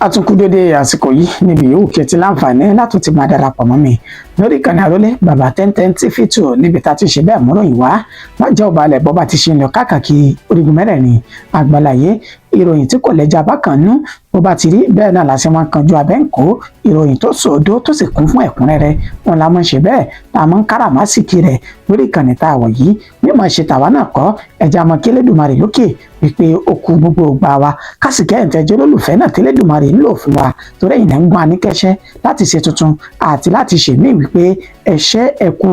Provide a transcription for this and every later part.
àtúnkù dédé àsìkò yìí níbi yòówù kí ẹ ti láǹfààní láti ti máa darapọ̀ mọ́ mi lórí ìkànnì àrólé bàbá 1010 TV2 níbi tá a ti ṣe bẹ́ẹ̀ múròyìn wá wọ́n jẹ́ ọ̀bàlẹ̀ bọ́ba ti ṣe ń lọ káàkiri orígun mẹ́rẹ̀ẹ̀rin àgbáláyé ìròyìn tí kò lẹ́jà bákan nú bó bá ti rí bẹ́ẹ̀ náà láti máa kanjú abẹ́ǹkó ìròyìn tó sòdó tó sì kún fún ẹ̀kúnrẹ́rẹ́ wọn la máa ń ṣe bẹ́ẹ̀ tá a máa ń káràmásìkì rẹ̀ lórí ìkànnì tá a wọ̀ yìí mímọ̀ ṣe tàwa náà kọ́ ẹja mọ́ kí Elédùmarè lókè wípé ó kú gbogbo ògbà wa kásìkẹ́ ẹ̀ǹtẹ́jọ́ lólùfẹ́ náà tí Elédùmarè ń lò fún wa torí ẹ̀yìn náà ń gbọ́n aníkẹ́ṣẹ́ láti ṣe tuntun àti láti ṣèmí wípé ẹ̀ṣẹ́ ẹ̀kú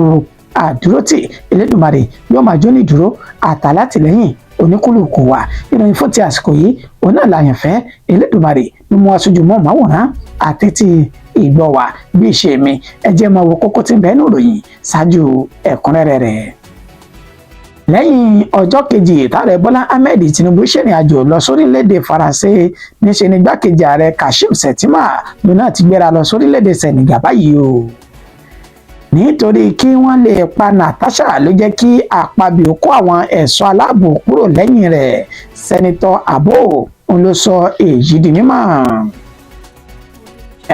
àdúrótì Elédùmarè yóò máa jó ní dúró àtàlátìlẹ́yìn oníkúlùkù wa ìròyìn fún ti àsìkò yìí òun náà làyànfẹ́ Elédùmarè ló mú aṣojú mọ́ máwòrán àti ti ìgbọ́ wa bí ìṣe mi ẹ jẹ́ máa wo kókó tí ń bẹ nínú ìròyìn ṣáájú ẹ̀kúnrẹ́rẹ́ rẹ̀. lẹ́yìn ọjọ́ kejì tààrẹ Bọ́lá Ahmed Tinubu ṣèrìn àjò lọ sórílẹ̀-èdè Faransé níṣẹ́ ni igbákejì ààrẹ Kashim Shettima lòun náà ti gbéra lọ sórílẹ̀-èdè Senegal báyìí o nítorí kí wọ́n lè pa Natasha ló jẹ́ kí Akpabio kó àwọn ẹ̀ṣọ́ aláàbò kúrò lẹ́yìn rẹ̀ sẹ́nitọ́ Abo òun ló sọ èyí di mímọ̀.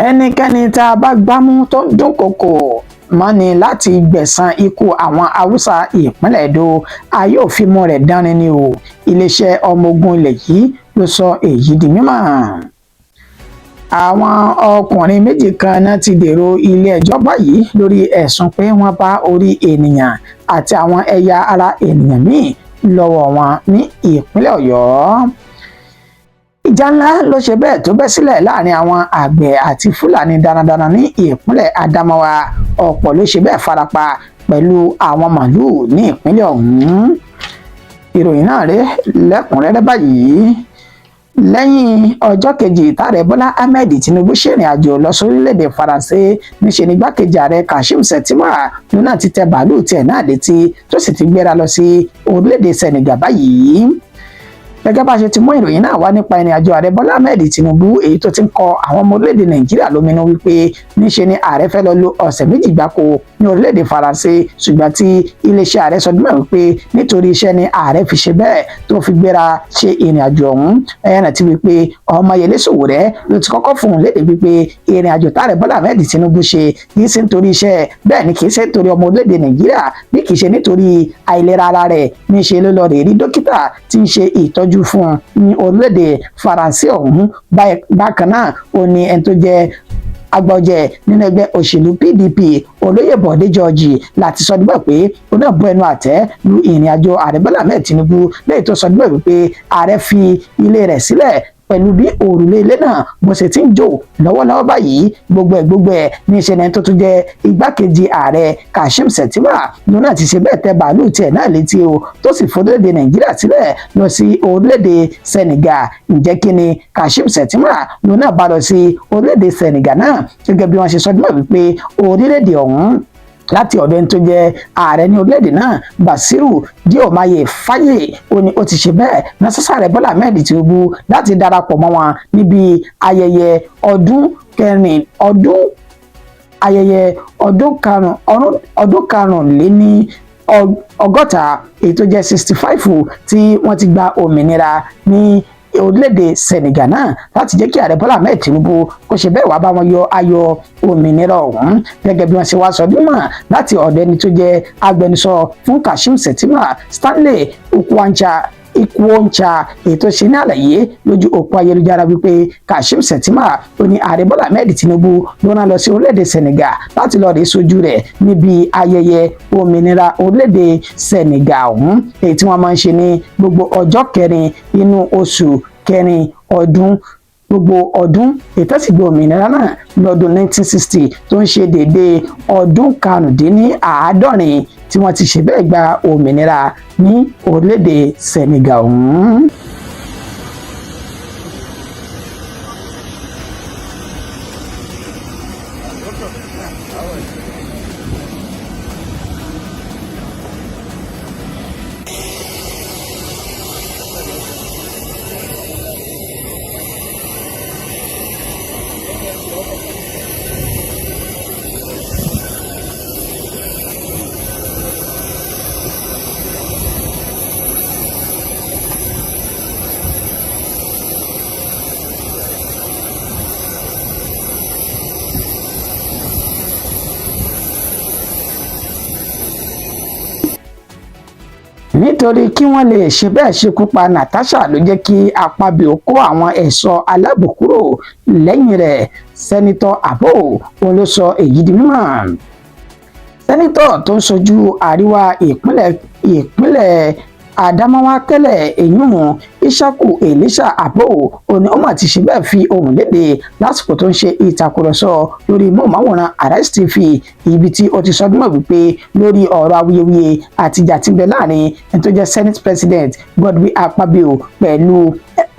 ẹnikẹ́ni tá a bá gbámú tó ń dúnkòkò mọ́ni láti gbẹ̀san ikú àwọn Haúsá ìpínlẹ̀ Èdò ayé òfin mú rẹ̀ dánrin ni o iléeṣẹ́ ọmọ ogun ilẹ̀ yìí ló sọ èyí di mímọ̀. àwọn ọkùnrin méjì kan náà ti dèrò ilé-ẹjọ́ báyìí lórí ẹ̀sùn pé wọ́n bá orí ènìyàn àti àwọn ẹ̀yà ara ènìyàn míì lọ́wọ́ wọn ní ìpínlẹ̀ Ọ̀yọ́. ìjà ńlá ló ṣe bẹ́ẹ̀ tó bẹ́ sílẹ̀ láàrin àwọn àgbẹ̀ àti Fúlàní darandaran ní ìpínlẹ̀ Adamawa ọ̀pọ̀ ló ṣe bẹ́ẹ̀ farapa pẹ̀lú àwọn màlúù ní ìpínlẹ̀ ọ̀hún. ìròyìn náà rèé lẹ́kùnrẹ́rẹ́ báyìí. lẹ́yìn ọjọ́ kejì tààrẹ Bọ́lá Ahmed Tinubu ṣèrìn àjò lọ sórílẹ̀-èdè Faransé níṣẹ́ ni igbákejì ààrẹ Kashim Shettima lòun náà ti tẹ bàálù tiẹ̀ náà létí tó sì ti gbéra lọ sí orílẹ̀-èdè Senegal báyìí. gẹ́gẹ́ bá a ṣe ti mú ìròyìn náà wá nípa ìrìn àjò ààrẹ Bọ́lá Ahmed Tinubu èyí tó ti ń kọ àwọn ọmọ orílẹ̀-èdè Nàìjíríà lóminú wípé níṣe ni ààrẹ fẹ́ lọ lo ọ̀sẹ̀ méjì gbáko ní orílẹ̀-èdè Faransé ṣùgbọ́n tí iléeṣẹ́ ààrẹ sọ dúnmọ̀ wípé nítorí iṣẹ́ ni ààrẹ fi ṣe bẹ́ẹ̀ tó fi gbéra ṣe ìrìn àjò ọ̀hún ẹ̀yàn àti wípé Ọmọyẹlé Sowore ló ti kọ́kọ́ fún un léde wípé ìrìn àjò tààrẹ Bọ́lá Ahmed Tinubu ṣe kì í ṣe nítorí iṣẹ́ bẹ́ẹ̀ ni kì í ṣe nítorí ọmọ orílẹ̀-èdè Nàìjíríà bí kì í ṣe nítorí àìlera ara rẹ̀ níṣe ló lọ rè rí dókítà tí ń ṣe ìtọ́jú fún un ní orílẹ̀-èdè Faransé ọ̀hún bákan náà ó ní ẹni tó jẹ́ agbọ̀jẹ̀ nínú ẹgbẹ́ òṣèlú PDP olóyè Bọ̀dé George láti sọ nígbà pé ó náà bọ́ ẹnu àtẹ́ lu ìrìn àjò ààrẹ Bọ́lá Ahmed Tinubu lẹ́yìn tó sọ nígbà wípé ààrẹ fi ilé rẹ̀ sílẹ̀ pẹ̀lú bí òrùlé ilé náà bó ṣe ti ń jò lọ́wọ́lọ́wọ́ báyìí gbogbo ẹ̀ ní ìṣẹ̀lẹ̀ tó tún jẹ́ igbákejì ààrẹ Kashim Shettima lòun náà ti ṣe bẹ́ẹ̀ tẹ bàálù tiẹ̀ náà létí o tó sì fọdúnlédè Nàìjíríà sílẹ̀ lọ sí orílẹ̀-èdè Senegal ǹjẹ́ kí ni Kashim Shettima lòun náà bá lọ sí orílẹ̀-èdè Senegal náà gẹ́gẹ́ bí wọ́n ṣe sọ dímọ̀ wípé orílẹ̀-èdè ọ̀hún láti ọ̀dọ̀ ẹni tó jẹ́ ààrẹ ní orílẹ̀-èdè náà Basiru Diomaye Faye ó ti ṣe bẹ́ẹ̀ násásá rẹ̀ Bọ́lá Ahmed Tinubu láti darapọ̀ mọ́ wọn níbi ayẹyẹ ọdún karùnléní ọgọ́ta èyí tó jẹ́ 65 tí wọ́n ti gba òmìnira ní orílẹ̀-èdè Senegal náà láti jẹ́ kí ààrẹ Bọ́lá Ahmed Tinubu kó ṣe bẹ́ẹ̀ wá bá wọn yọ ayọ̀ òmìnira ọ̀hún gẹ́gẹ́ bí wọ́n ṣe wá sọ dímọ̀ láti ọ̀dọ̀ ẹni tó jẹ́ agbẹnusọ fún Kashim Shettima Stanley Ikwuoncha èyí tó ṣe ní àlàyé lójú òpó ayélujára wípé Kashim Shettima ó ní ààrẹ Bọ́lá Ahmed Tinubu ló rán lọ sí orílẹ̀-èdè Senegal láti lọ rí sójú rẹ̀ níbi ayẹyẹ òmìnira orílẹ̀-èdè Senegal ọ̀hún èyí tí wọ́n máa ń ṣe ní gbogbo ọjọ́ kẹrin inú oṣù kẹrin ọdún gbogbo ọdún ìtẹ́sígbò òmìnira náà lọ́dún 1960 tó ń ṣe déédéé ọdún karùndínláàádọ́rin tí wọ́n ti ṣe bẹ́ẹ̀ gba òmìnira ní orílẹ̀-èdè Senegal ọ̀hún. nítorí kí wọ́n lè ṣe bẹ́ẹ̀ ṣekú pa Natasha ló jẹ́ kí Akpabio kó àwọn ẹ̀ṣọ́ aláàbò kúrò lẹ́yìn rẹ̀. Sẹ́nitọ́ Abo òun ló sọ èyí di mímọ̀. Sẹ́nitọ̀ tó ń ṣojú àríwá ìpínlẹ̀ Adamawa tẹ́lẹ̀ èyún Ishaku Elisha Abo òní ọmọ ti ṣe bẹ́ẹ̀ fi ohùn léde lásìkò tó ń ṣe ìtàkùrọ̀sọ lórí móhùnmáwòrán Arise TV, ibi tí ó ti sọdúnmọ̀ wípé lórí ọ̀rọ̀ awuyewuye àtìjà tí ń bẹ láàrin ẹni tó jẹ́ Senate President Godwin Akpabio pẹ̀lú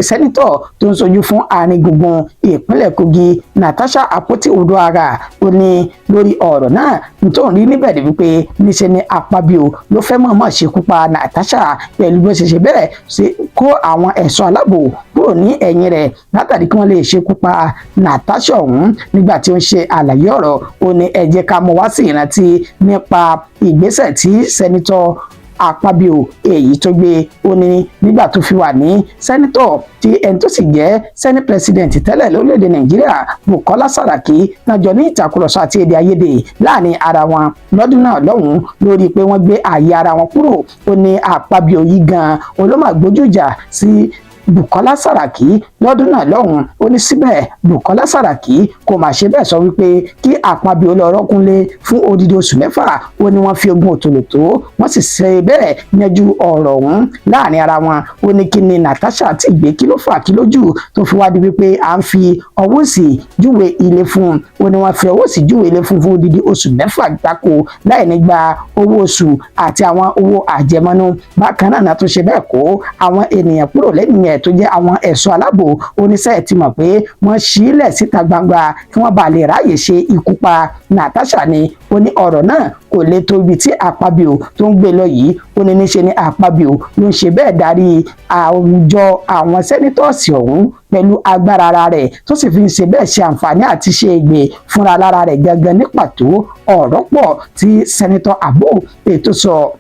sẹ́nitọ̀ tó ń ṣojú fún àárín gbùngbùn ìpínlẹ̀ Kogi Natasha Akpoti-Uduaghan ó ní lórí ọ̀rọ̀ náà nítorí rí níbẹ̀ ni wípé níṣẹ́ ni Akpabio ló fẹ́ mọ̀ọ́mọ̀ ṣekú pa Natasha pẹ̀lú bó ṣe bẹ́ẹ̀ ṣe kó àwọn ẹ̀ṣọ́ aláàbò kúrò ní ẹ̀yìn rẹ̀ látàrí kí wọ́n lè ṣekú pa Natasha ọ̀hún. Nígbà tí ó ń ṣe àlàyé ọ̀rọ̀ ó ní ẹ jẹ́ ká mú wá sí ìrántí nípa ìgbésẹ̀ tí sẹ́nitọ̀ Akpabio èyí tó gbé ó ní nígbà tó fi wà ní sẹ́nitọ̀ tí ẹni tó sì jẹ́ senate president tẹ́lẹ̀ lórílẹ̀‐èdè Nàìjíríà Bukola Saraki náà jọ ní ìtàkùrọ̀sọ àti èdè àìyedè láàrin ara wọn lọ́dún náà lọ́hùn-ún lórí pé wọ́n gbé ààyè ara wọn kúrò. Ó ní Akpabio yìí gan-an olómàgbójú ìjà sí Bukola Saraki lọ́dún náà lọ́hùn-ún. Ó ní síbẹ̀ Bukola Saraki kò mà ṣe bẹ́ẹ̀ sọ wípé kí Akpabio lọ rọ́kúnlé fún odidi oṣù 6. Ó ní wọ́n fi ogun òtòlótó wọ́n sì ṣe bẹ́ẹ̀ yanjú ọ̀rọ̀ ọ̀hún láàrin ara wọn. Ó ní kí ni Natasha ti gbé kí ló fà kí lójú tó fi wá di wípé à ń fi ọwọ́ òsì júwe ilé fún un. Ó ní wọ́n fi ọwọ́ òsì júwe ilé fún odidi oṣù 6 gbáko láì ní gba owó oṣù àti àwọn owó àjẹmọ́nú. Bákan náà tó ṣe bẹ́ẹ̀ kó àwọn ènìyàn kúrò lẹ́yìn tó jẹ́ àwọn ẹ̀ṣọ́ aláàbò oníṣẹ́ ti mọ̀ pé wọ́n ṣílẹ̀ síta gbangba kí wọ́n bá lè ráàyè ṣe ikú pa Natasha ni. Ó ní ọ̀rọ̀ náà kò lè tó ibi tí Akpabio tó ń gbé lọ yìí. Ó ní níṣe ni Akpabio ló ń ṣe bẹ́ẹ̀ darí àwùjọ àwọn sẹ́nítọ̀ọ̀sì ọ̀hún pẹ̀lú agbára ara rẹ̀ tó sì fi ń ṣe bẹ́ẹ̀ ṣe àǹfààní àti ṣe ègbè fúnra lára rẹ̀ gangan ní pàtó. Ọ̀rọ̀ pọ̀ tí sẹ́nitọ̀ Abo ètò sọ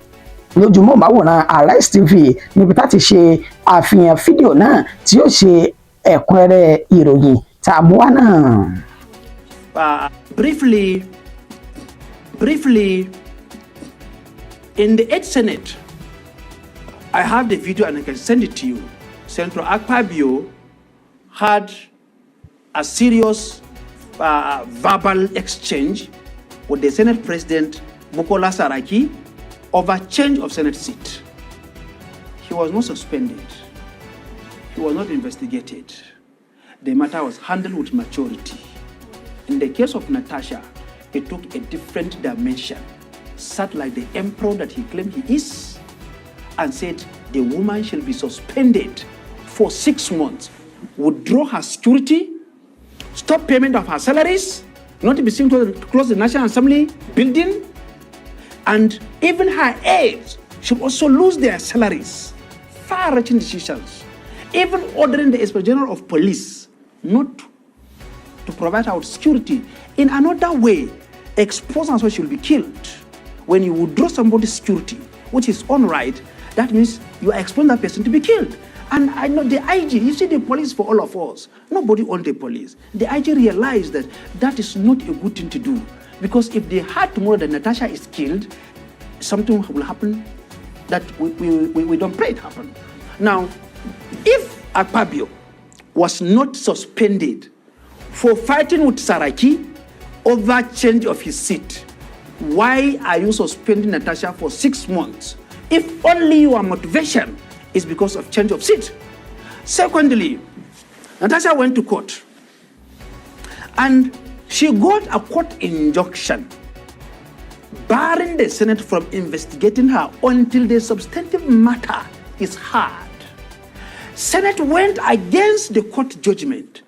lójúmọ́ máwòrán Arise TV níbi tá ti ṣe àfihàn fídíò náà tí yóò ṣe ẹ̀kúnrẹ́rẹ́ ìròyìn tá a mú wá náà. Briefly, in the 8th Senate, I have the video and I can send it to you. Senator Akpabio had a serious verbal exchange with the Senate President Bukola Saraki over change of Senate seat. He was not suspended. He was not investigated. The matter was handled with maturity. In the case of Natasha, it took a different dimension, sat like the emperor that he claimed he is, and said the woman shall be suspended for 6 months, withdraw her security, stop payment of her salaries, not to be seen to close the National Assembly building, and even her aides should also lose their salaries. Far-reaching decisions. Even ordering the Inspector General of Police not to provide her with security. In another way, expose and so she will be killed. When you withdraw somebody's security, which is on right, that means you are exposing that person to be killed. And I know the IG, you see the police for all of us. Nobody owns the police. The IG realized that that is not a good thing to do. Because if they had tomorrow that Natasha is killed, something will happen that we don't pray it happen. Now, if Akpabio was not suspended for fighting with Saraki over change of his seat, why are you suspending Natasha for 6 months? If only your motivation is because of change of seat. Secondly, Natasha went to court and she got a court injunction barring the Senate from investigating her until the substantive matter is heard. Senate went against the court judgment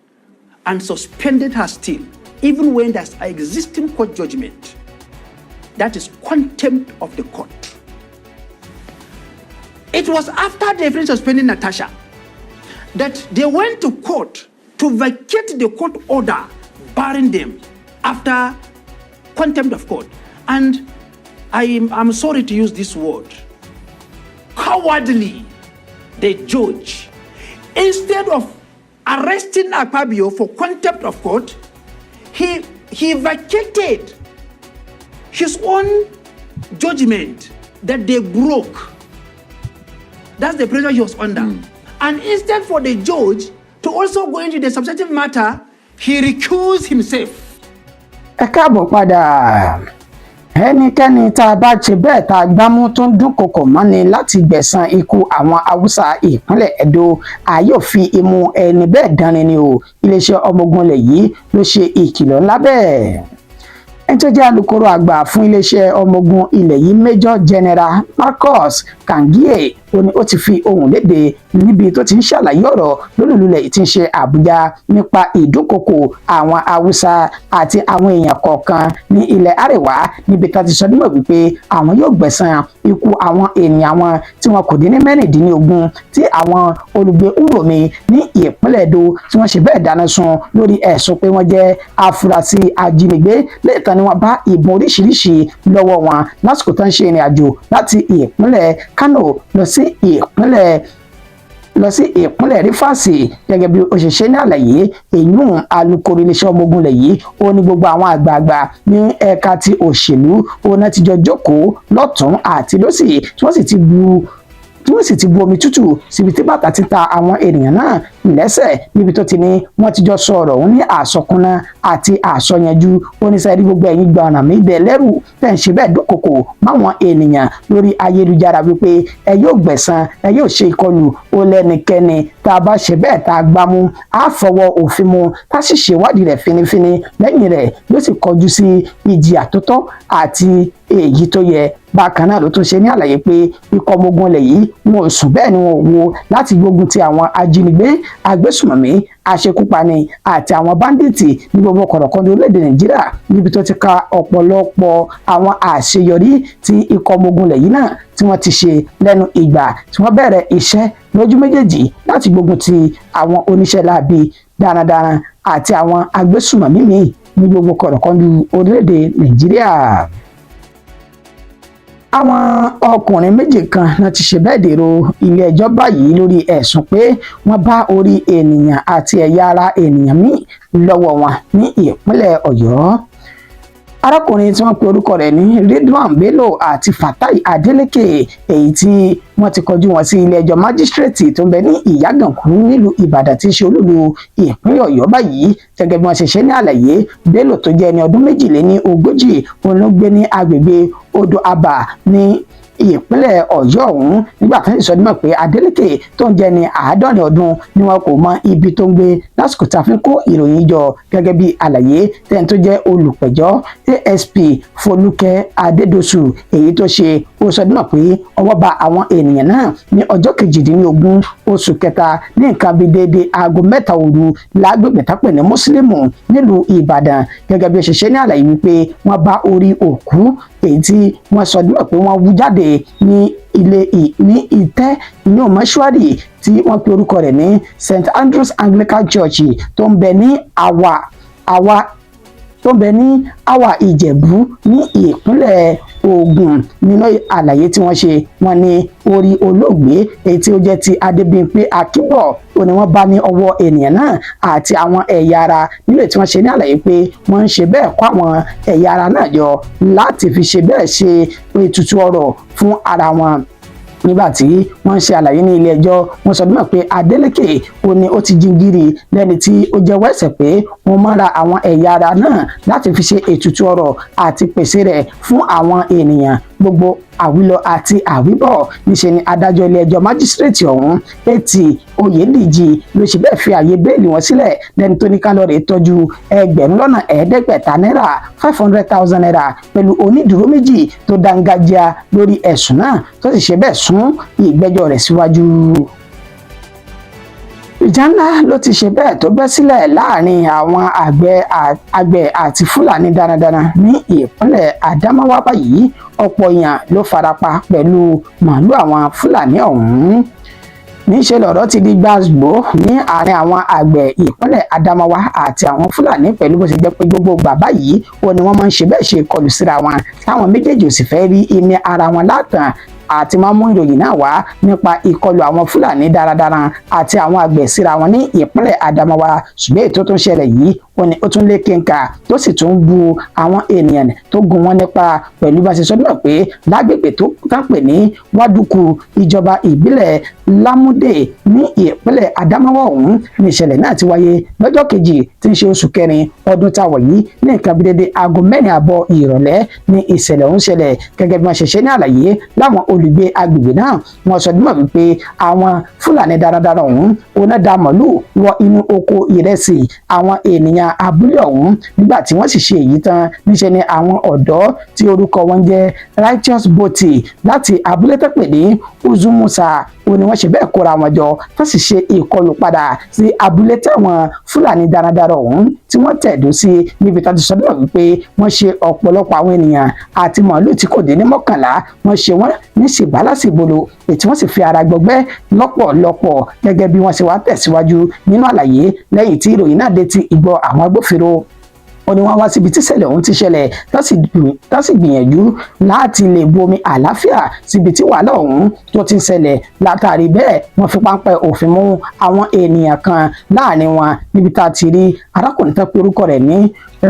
and suspended her still, even when there's an existing court judgment. That is contempt of the court. It was after they finished suspending Natasha that they went to court to vacate the court order barring them after contempt of court. And I'm sorry to use this word, cowardly, the judge, instead of arresting Akpabio for contempt of court, he vacated his own judgment that they broke That's the pressure he was under. And instead for the judge to also go into the substantive matter, he recused himself. Ẹ káàbọ̀ padà. Ẹnikẹ́ni tá a bá ṣe bẹ́ẹ̀ tá a gbámú tó ń dúnkokò mọ́ni láti gbẹ̀san ikú àwọn Haúsá ìpínlẹ̀ Ẹdó, a yóò fi imú ẹni bẹ́ẹ̀ dánni ni o. Iléeṣẹ́ ọmọ ogun ilẹ̀ yìí ló ṣe ìkìlọ̀ ńlá bẹ́ẹ̀. Ẹni tó jẹ́ alukoro àgbà fún iléeṣẹ́ ọmọ ogun ilẹ̀ yìí Major General Marcus Kangie ó ti fi ohùn léde níbi tó ti ń ṣàlàyé ọ̀rọ̀ lólùlulẹ̀ tí ń ṣe Àbújá nípa ìdúnkokò àwọn Haúsá àti àwọn èèyàn kọ̀ọ̀kan ní ilẹ̀ Àríwá, níbi tá ti sọ nímọ̀ wípé àwọn yóò gbẹ̀san ikú àwọn ènìyàn wọn tí wọn kò dín ní mẹ́rìndínlógún tí àwọn olùgbé Uromi ní ìpínlẹ̀ Ẹdó tí wọ́n ṣe bẹ́ẹ̀ dáná sun lórí ẹ̀sùn pé wọ́n jẹ́ afurasí ajínigbé lẹ́ẹ̀tàn ni wọ́n bá ìbọn oríṣiríṣi lọ́wọ́ wọn lásìkò tó ń ṣe ìrìn àjò láti ìpínlẹ̀ Kano lọ sí ìpínlẹ̀ Rivers. Gẹ́gẹ́ bí ó ṣe ṣe ní àlàyé, èyún alukoro iléeṣẹ́ ọmọ ogun ilẹ̀ yìí ó ní gbogbo àwọn àgbààgbà ní ẹ̀ka ti òṣèlú ó náà ti jọ jókòó lọ́tún àti lósì tí wọ́n sì ti bu omi tútù síbi tí bàtà ti ta àwọn ènìyàn náà lẹ́sẹ̀, níbi tó ti ní wọ́n ti jọ sọ̀rọ̀ òun ní àsọkúnná àti àsọyanjú. Ó ní sẹ́ẹ̀rí gbogbo ẹ̀yin gba ọ̀nà mi bẹ̀ lẹ́rù tẹ̀ ń ṣe bẹ́ẹ̀ dúnkokò máwọn ènìyàn lórí ayélujára wípé ẹ yóò gbẹ̀san, ẹ yóò ṣe ìkọlù ó lẹ́nikẹ́ni tá a bá ṣe bẹ́ẹ̀ tá a gbámú á fọwọ́ òfin mu tá a sì ṣèwádìí rẹ̀ finifini, lẹ́yìn rẹ̀ ló sì kọjú sí ìjìyà tó tọ́ àti èyí tó yẹ. Bákan náà ló tún ṣe ní àlàyé pé ikọ̀ ọmọ ogun ilẹ̀ yìí wọn ò sùn bẹ́ẹ̀ ni wọn ò wo láti gbógun ti àwọn ajínigbé, agbésùmọ̀mí, aṣekúpani àti àwọn báńdíìtì ní gbogbo kọ̀rọ̀kọ́ndé orílẹ̀-èdè Nàìjíríà, níbi tó ti ka ọ̀pọ̀lọpọ̀ àwọn àṣeyọrí tí ikọ̀ ọmọ ogun ilẹ̀ yìí náà tí wọ́n ti ṣe lẹ́nu ìgbà tí wọ́n bẹ̀rẹ̀ iṣẹ́ lójú méjèèjì láti gbógun ti àwọn oníṣẹ́ láabi darandaran àti àwọn agbésùmọ̀mí míì ní gbogbo kọ̀rọ̀kọ́ndé orílẹ̀-èdè Nàìjíríà. Àwọn ọkùnrin méjì kan náà ti ṣe bẹ́ẹ̀ dèrò ilé ẹjọ́ báyìí lórí ẹ̀sùn pé wọ́n bá orí ènìyàn àti ẹ̀yà ara ènìyàn míì lọ́wọ́ wọn ní ìpínlẹ̀ Ọ̀yọ́. Arákùnrin tí wọ́n pe orúkọ rẹ̀ ní Ridwan Bello àti Fatai Adeleke, èyí tí wọ́n ti kọjú wọn sí ilé ẹjọ́ májísírèètì tó ń bẹ ní Ìyágànkú nílùú Ìbàdàn tí í ṣe olúlu ìpínlẹ̀ Ọ̀yọ́ báyìí. Gẹ́gẹ́ bí wọ́n ṣe ṣe ní àlàyé, Bello tó jẹ́ ẹni ọdún 42 òun ló gbé ní agbègbè Odò Àbà ní ìpínlẹ̀ Ọ̀yọ́ ọ̀hún, nígbà tó ń sọ nímọ̀ pé Adeleke tó ń jẹ́ ní 70 ọdún ni wọn kò mọ ibi tó ń gbé lásìkò tá a fi ń kó ìròyìn jọ. Gẹ́gẹ́ bí àlàyé tẹ́ni tó jẹ́ olùpẹ̀jọ́ ASP Folúkẹ́ Adédọ̀sù èyí tó ṣe, ó sọ nímọ̀ pé ọwọ́ bá àwọn ènìyàn náà ní ọjọ́ 18 oṣù kẹta ní nǹkan bíi déédéé aago 3 òru lágbègbè tápẹ̀ ní Mùsùlùmí nílùú Ìbàdàn. Gẹ́gẹ́ bí ó ṣe ṣe ní àlàyé wípé wọ́n bá orí òkú èyí tí wọ́n sọ nímọ̀ pé wọ́n wú jáde ní ìtẹ́ ní mọ́ṣúárì tí wọ́n pe orúkọ rẹ̀ ní St Andrews Anglican Church tó ń bẹ ní Àwà Ìjẹ̀bú ní ìpínlẹ̀ Ògùn. Nínú àlàyé tí wọ́n ṣe, wọ́n ní orí olóògbé èyí tí ó jẹ́ ti Adébímpé Akínbọ̀ ó ní wọ́n bá ní ọwọ́ ènìyàn náà àti àwọn ẹ̀yà ara, nílé tí wọ́n ṣe ní àlàyé pé wọ́n ń ṣe bẹ́ẹ̀ kó àwọn ẹ̀yà ara náà jọ láti fi ṣe bẹ́ẹ̀ ṣe ètùtù ọrọ̀ fún ara wọn. Nígbà tí wọ́n ń ṣe àlàyé ní ilé ẹjọ́, wọ́n sọ nímọ̀ pé Adeleke ó ní ó ti jingiri lẹ́ni tí ó jẹ́wọ́ ẹ̀ṣẹ̀ pé wọ́n máa ra àwọn ẹ̀yà ara náà láti fi ṣe ètùtù ọrọ̀ àti pèsè rẹ̀ fún àwọn ènìyàn. Gbogbo àwílọ àti àwíbọ̀ níṣe ni adájọ́ ilé ẹjọ́ májísírèètì ọ̀hún Eti Oyèdíjì ló ṣe bẹ́ẹ̀ fi àyè bẹ́ẹ̀lì wọn sílẹ̀ lẹ́ni tó ní kálọ̀rì tọ́jú $500,000 $500,000 pẹ̀lú onídùúró méjì tó dángájíá lórí ẹ̀sùn náà tó sì ṣe bẹ́ẹ̀ sún ìgbẹ́jọ́ rẹ̀ síwájú. Ìjà ńlá ló ti ṣe bẹ́ẹ̀ tó bẹ́ sílẹ̀ láàrin àwọn àgbẹ̀ àti Fúlàní darandaran ní ìpínlẹ̀ Adamawa báyìí. Ọ̀pọ̀ èèyàn ló farapa pẹ̀lú màálù àwọn Fúlàní ọ̀hún. Níṣẹ́ lọ̀rọ̀ ti di gbàgbó ní àárín àwọn àgbẹ̀ ìpínlẹ̀ Adamawa àti àwọn Fúlàní, pẹ̀lú bó ṣe jẹ́ pé gbogbo bàbá yìí ó ní wọ́n máa ń ṣe bẹ́ẹ̀ ṣe ìkọlù síra wọn táwọn méjèèjì ò sì fẹ́ rí ìní ara wọn látàn àti máa mú ìròyìn náà wá nípa ìkọlù àwọn Fúlàní darandaran àti àwọn àgbẹ̀ síra wọn ní ìpínlẹ̀ Adamawa, ṣùgbọ́n ètò tó ń ṣẹlẹ̀ yìí ó tún lé kéńkà tó sì tún bu àwọn ènìyàn tó gún wọn nípa pẹ̀lú bá ṣe sọ náà pé lágbègbè tó kàn pè ní Wádùkù ìjọba ìbílẹ̀ Lámúdè ní ìpínlẹ̀ Adamawa ọ̀hún ní ìṣẹ̀lẹ̀ náà ti wáyé lọ́jọ́ kejì tí ń ṣe oṣù kẹrin ọdún táwọn yìí ní nǹkan bíi dédé aago 4:00 ìrọ̀lẹ́ ní ìṣẹ̀lẹ̀ ọ̀hún ṣẹlẹ̀ gẹ́gẹ́ bí wọ́n ṣe ṣe ní àlàyé láwọn olùgbé agbègbè náà wọ́n sọ dímọ̀ wípé àwọn Fúlàní darandaran ọ̀hún onáda màálù wọ inú oko ìrẹsì àwọn ènìyàn abúlé ọ̀hún nígbà tí wọ́n sì ṣe èyí tán níṣẹ́ ni àwọn ọ̀dọ́ tí orúkọ wọn jẹ́ Righteous Boti láti abúlé tó pè ní Uzumusa ó ní wọ́n ṣe bẹ́ẹ̀ kóra wọn jọ tó sì ṣe ìkọlù padà sí abúlé táwọn Fúlàní darandaran ọ̀hún tí wọ́n tẹ̀dó sí níbi tó ti sọ náà wípé wọ́n ṣe ọ̀pọ̀lọpọ̀ àwọn ènìyàn àti màálù tí kò dín ní 11 wọ́n ṣe wọ́n ní ṣìbálàsìbolo ètí wọ́n sì fi ara gbọgbẹ́ lọ́pọ̀lọpọ̀ gẹ́gẹ́ bí wọ́n ṣe wá tẹ̀síwájú nínú àlàyé lẹ́yìn tí ìròyìn náà dé ti ìgbọ́ àwọn agbófinró ó ní wọ́n wá síbi tí ìṣẹ̀lẹ̀ ọ̀hún ti ṣẹlẹ̀ tó sì gbìyànjú láti lè bomi àlàáfíà síbi tí wàhálà ọ̀hún tó ti ń ṣẹlẹ̀ látàrí bẹ́ẹ̀ wọ́n fi páńpẹ́ òfin mú àwọn ènìyàn kan láàrin wọn níbi tá a ti rí arákùnrin tó pe orúkọ rẹ̀ ní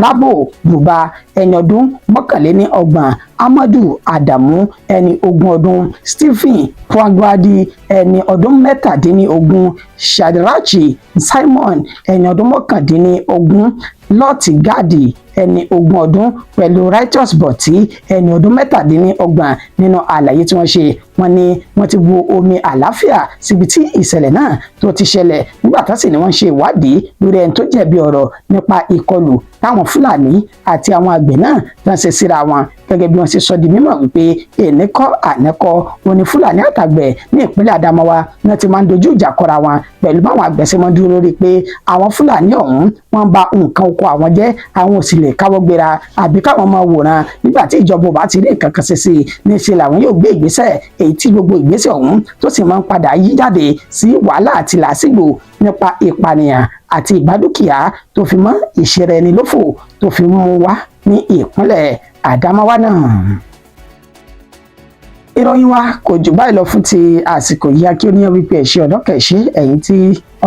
Rabo Buba ẹni ọdún 31, Amadu Adamu ẹni 20 ọdún, Stephen Kwangwadi ẹni ọdún 17, Shadrachi Simon ẹni ọdún 19, Lọ́ọ̀tì Gadi ẹni 20 ọdún pẹ̀lú Righteous Boti ẹni ọdún 27 nínú àlàyé tí wọ́n ṣe wọ́n ní wọ́n ti bu omi àlàáfíà síbi tí ìṣẹ̀lẹ̀ náà tó ti ṣẹlẹ̀ nígbà tó sì ni wọ́n ṣe ìwádìí lórí ẹni tó jẹ̀bi ọ̀rọ̀ nípa ìkọlù táwọn Fúlàní àti àwọn àgbẹ̀ náà tó ń ṣe síra wọn gẹ́gẹ́ bí wọ́n ṣe sọ di mímọ̀ wípé ènìkọ́ ànẹ́kọ́ wọn ni Fúlàní àtàgbẹ̀ ní ìpínlẹ̀ Adamawa náà ti máa ń dojú ìjà kọra wọn pẹ̀lú báwọn àgbẹ̀ ṣe máa ń dúró lórí pé àwọn Fúlàní ọ̀hún wọ́n bà nǹkan oko àwọn jẹ́ àwọn ò sì lè káwọ́ gbéra àbí káwọn máa wòran nígbà tí ìjọba ò bá ti rí nǹkan kan ṣe sí i níṣẹ́ làwọn yóò gbé ìgbésẹ̀ èyí tí gbogbo ìgbésẹ̀ ọ̀hún tó sì máa ń padà yí jáde sí wàhálà àti làásìgbò nípa ìpànìyàn àti ìbádùkìá tó fi mọ́ ìṣẹ̀rẹ̀ ẹni lófò tó fi mú wá ní ìpínlẹ̀ Adamawa náà. Ìròyìn wa kò jù báyìí lọ fún ti àsìkò yìí kí ó níyàn wípé ẹ̀ṣẹ̀ ọlọ́kẹ̀ ẹ̀ṣẹ̀ ẹ̀yin tí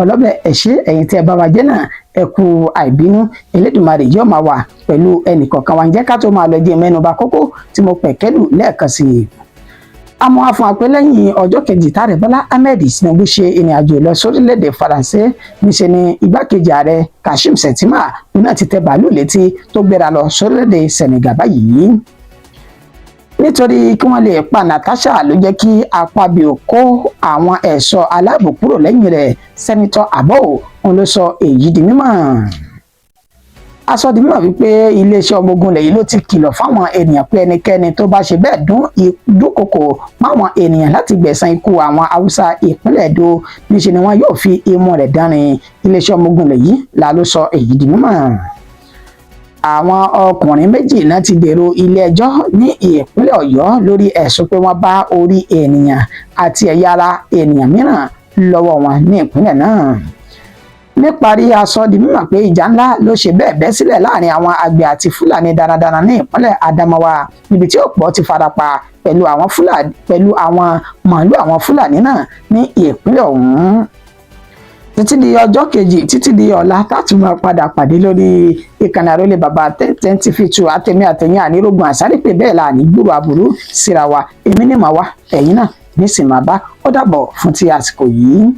ọlọ́bẹ̀ ẹ̀ṣẹ̀ ẹ̀yin tí ẹ bá wa jẹ́ náà ẹ kú àìbínú Elédùmarè yóò máa wà pẹ̀lú ẹnìkọ̀ọ̀kan wa. Ǹjẹ́ ká tó máa lọ jẹ́ mẹ́nubà kókó tí mo pẹ̀kẹ́lù lẹ́ẹ̀kan sí i. Àmọ́ afún àpẹ lẹ́yìn ọjọ́ kejì tààrẹ Bọ́lá Ahmed Tinubu ṣe ìrìn àjò lọ sórílẹ̀-èdè Faransé níṣẹ́ ni igbákejì ààrẹ Kashim Shettima náà ti tẹ bàálù létí tó gbéra lọ sórílẹ̀-èdè Senegal báyìí. Nítorí kí wọ́n lè pa Natasha ló jẹ́ kí Akpabio kó àwọn ẹ̀ṣọ́ aláàbò kúrò lẹ́yìn rẹ̀. Sẹ́nitọ́ Abbo òun ló sọ èyí di mímọ̀. Aṣọ di mímọ̀ wípé iléeṣẹ́ ọmọ ogun lẹ́yìn ló ti kìlọ̀ fáwọn ènìyàn pé ẹnikẹ́ni tó bá ṣe bẹ́ẹ̀ dúnkòkò máwọn ènìyàn láti gbẹ̀san ikú àwọn Haúsá ìpínlẹ̀ Èdó níṣẹ́ ni wọ́n yóò fi imú rẹ̀ dánrin. Iléeṣẹ́ ọmọ ogun lẹ́yìn là ló sọ èyí di mímọ̀. Àwọn ọkùnrin méjì náà ti dèrò ilé-ẹjọ́ ní ìpínlẹ̀ Ọ̀yọ́ lórí ẹ̀sùn pé wọ́n bá orí ènìyàn àti ẹ̀yà ara ènìyàn mìíràn lọ́wọ́ wọn ní ìpínlẹ̀ náà. Níparí, aṣọ di mímọ̀ pé ìjà ńlá ló ṣe bẹ́ẹ̀ bẹ́ sílẹ̀ láàrin àwọn àgbẹ̀ àti Fúlàní darandaran ní ìpínlẹ̀ Adamawa níbi tí ọ̀pọ̀ ti farapa pẹ̀lú àwọn màálù àwọn Fúlàní náà ní ìpínlẹ̀ ọ̀hún. Títí di ọjọ́ kejì títí di ọ̀la tátùn máa padà pàdé lórí ìkànnì Àrólé Bàbá 10 TV 2 àtẹ̀mí àtẹ̀yìn ànírógun àsáré pé bẹ́ẹ̀ la ní gbúrò aburú síra wa èmi ní màá wá ẹ̀yìn náà ní sì máa bá ó dàbọ̀ fún ti àsìkò yìí.